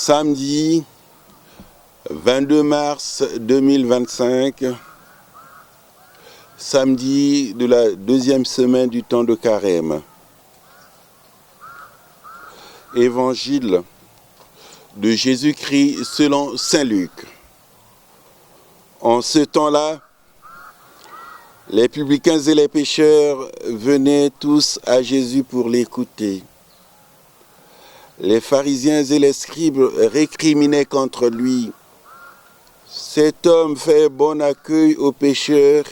Samedi 22 mars 2025, samedi de la deuxième semaine du temps de Carême. Évangile de Jésus-Christ selon saint Luc. En ce temps-là, les publicains et les pécheurs venaient tous à Jésus pour l'écouter. Les pharisiens et les scribes récriminaient contre lui. Cet homme fait bon accueil aux pécheurs,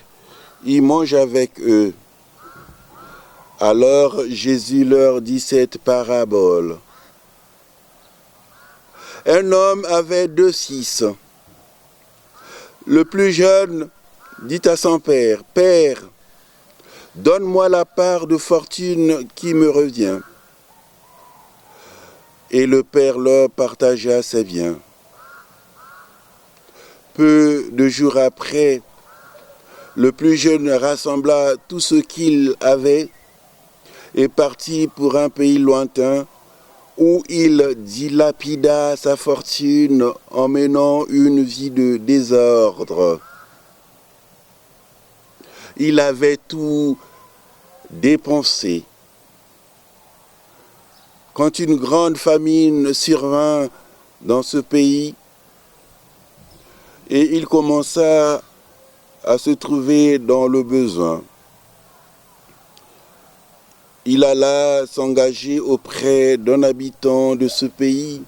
il mange avec eux. Alors Jésus leur dit cette parabole. Un homme avait 2 fils. Le plus jeune dit à son père, « Père, donne-moi la part de fortune qui me revient. » Et le père leur partagea ses biens. Peu de jours après, le plus jeune rassembla tout ce qu'il avait et partit pour un pays lointain où il dilapida sa fortune en menant une vie de désordre. Il avait tout dépensé. Quand une grande famine survint dans ce pays, et il commença à se trouver dans le besoin, il alla s'engager auprès d'un habitant de ce pays,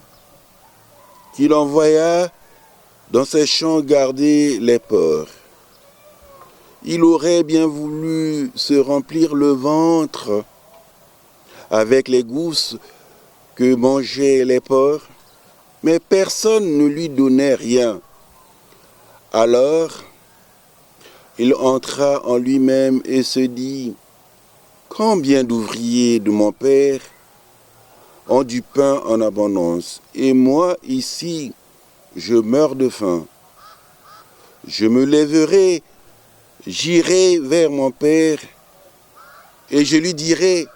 qu'il envoya dans ses champs garder les porcs. Il aurait bien voulu se remplir le ventre avec les gousses que mangeaient les porcs, mais personne ne lui donnait rien. Alors, il entra en lui-même et se dit, « Combien d'ouvriers de mon père ont du pain en abondance, et moi ici, je meurs de faim. Je me lèverai, j'irai vers mon père, et je lui dirai,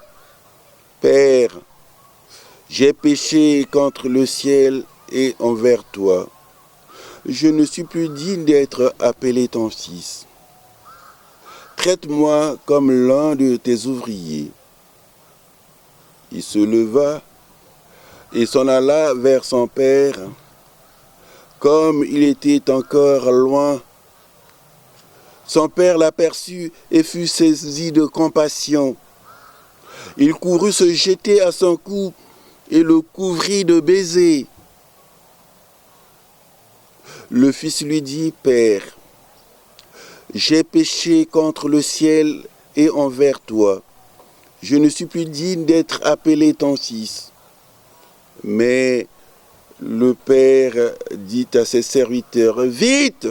« Père, j'ai péché contre le ciel et envers toi. Je ne suis plus digne d'être appelé ton fils. Traite-moi comme l'un de tes ouvriers. » Il se leva et s'en alla vers son père. Comme il était encore loin, son père l'aperçut et fut saisi de compassion. Il courut se jeter à son cou et le couvrit de baisers. Le fils lui dit, « Père, j'ai péché contre le ciel et envers toi. Je ne suis plus digne d'être appelé ton fils. » Mais le père dit à ses serviteurs, « Vite,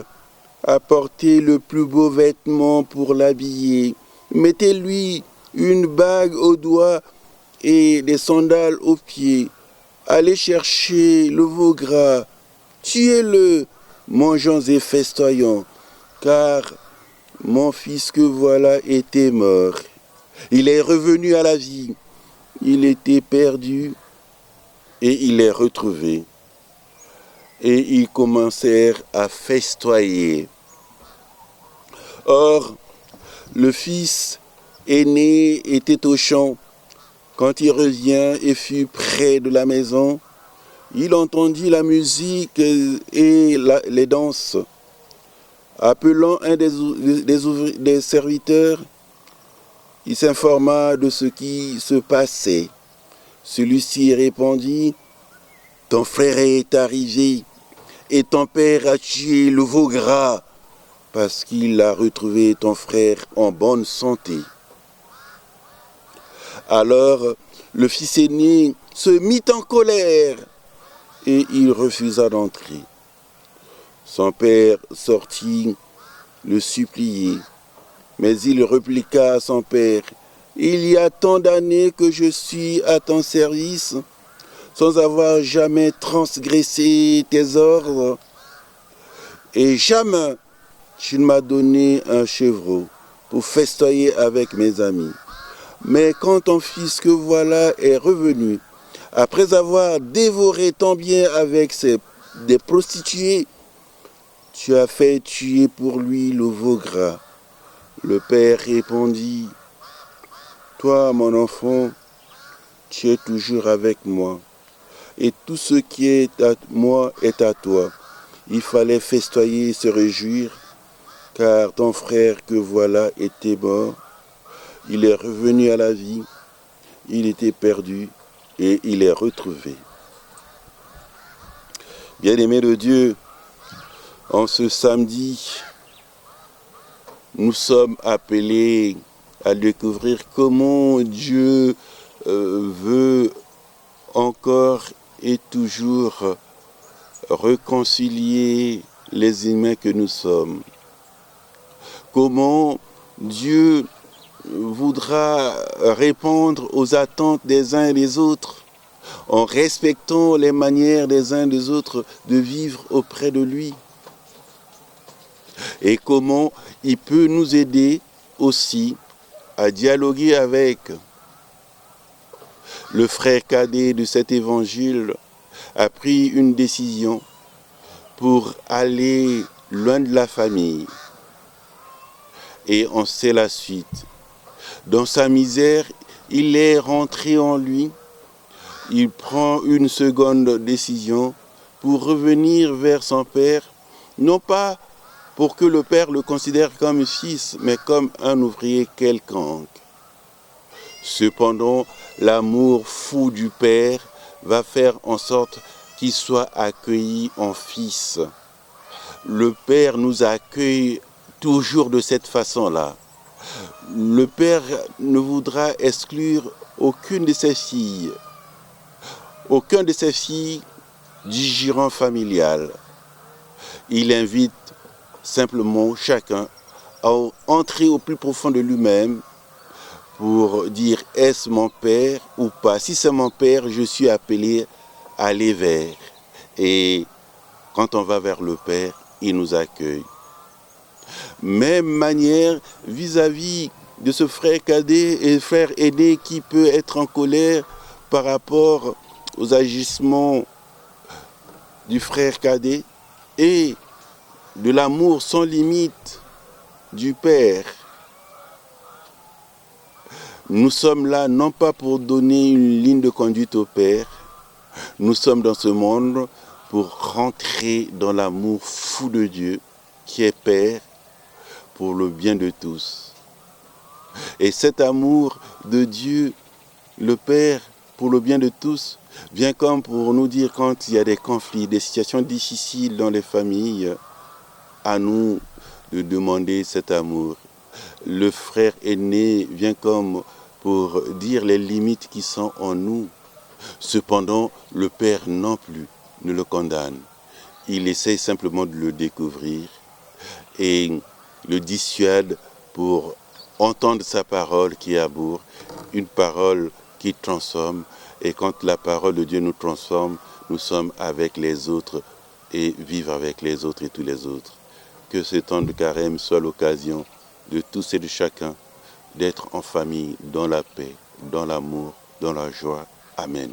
apportez le plus beau vêtement pour l'habiller. Mettez-lui une bague au doigt et des sandales aux pieds. Allez chercher le veau gras, tuez-le, mangeons et festoyons, car mon fils que voilà était mort. Il est revenu à la vie. Il était perdu et il est retrouvé. » Et ils commencèrent à festoyer. Or, le fils aîné était au champ. Quand il revient et fut près de la maison, il entendit la musique et les danses. Appelant un des serviteurs, il s'informa de ce qui se passait. Celui-ci répondit, « Ton frère est arrivé et ton père a tué le veau gras parce qu'il a retrouvé ton frère en bonne santé. » Alors le fils aîné se mit en colère et il refusa d'entrer. Son père sortit le supplier, mais il répliqua à son père, « Il y a tant d'années que je suis à ton service, sans avoir jamais transgressé tes ordres, et jamais tu ne m'as donné un chevreau pour festoyer avec mes amis. Mais quand ton fils que voilà est revenu, après avoir dévoré ton bien avec des prostituées, tu as fait tuer pour lui le veau gras. » Le père répondit, « Toi, mon enfant, tu es toujours avec moi, et tout ce qui est à moi est à toi. Il fallait festoyer et se réjouir, car ton frère que voilà était mort, il est revenu à la vie, il était perdu et il est retrouvé. » Bien-aimés de Dieu, en ce samedi, nous sommes appelés à découvrir comment Dieu veut encore et toujours réconcilier les humains que nous sommes. Comment Dieu voudra répondre aux attentes des uns et des autres en respectant les manières des uns et des autres de vivre auprès de lui. Et comment il peut nous aider aussi à dialoguer avec le frère cadet de cet évangile a pris une décision pour aller loin de la famille. Et on sait la suite. Dans sa misère, il est rentré en lui. Il prend une seconde décision pour revenir vers son père, non pas pour que le père le considère comme fils, mais comme un ouvrier quelconque. Cependant, l'amour fou du père va faire en sorte qu'il soit accueilli en fils. Le père nous accueille toujours de cette façon-là. Le père ne voudra exclure aucune de ses filles, du giron familial. Il invite simplement chacun à entrer au plus profond de lui-même pour dire, est-ce mon père ou pas? Si c'est mon père, je suis appelé à aller vers. Et quand on va vers le père, il nous accueille. Même manière vis-à-vis de ce frère cadet et frère aîné qui peut être en colère par rapport aux agissements du frère cadet et de l'amour sans limite du père. Nous sommes là non pas pour donner une ligne de conduite au père, nous sommes dans ce monde pour rentrer dans l'amour fou de Dieu qui est père pour le bien de tous. Et cet amour de Dieu, le Père, pour le bien de tous, vient comme pour nous dire quand il y a des conflits, des situations difficiles dans les familles, à nous de demander cet amour. Le frère aîné vient comme pour dire les limites qui sont en nous. Cependant, le Père non plus ne le condamne. Il essaie simplement de le découvrir et le dissuade pour entendre sa parole qui aboure, une parole qui transforme. Et quand la parole de Dieu nous transforme, nous sommes avec les autres et vivre avec les autres et tous les autres. Que ce temps de carême soit l'occasion de tous et de chacun d'être en famille, dans la paix, dans l'amour, dans la joie. Amen.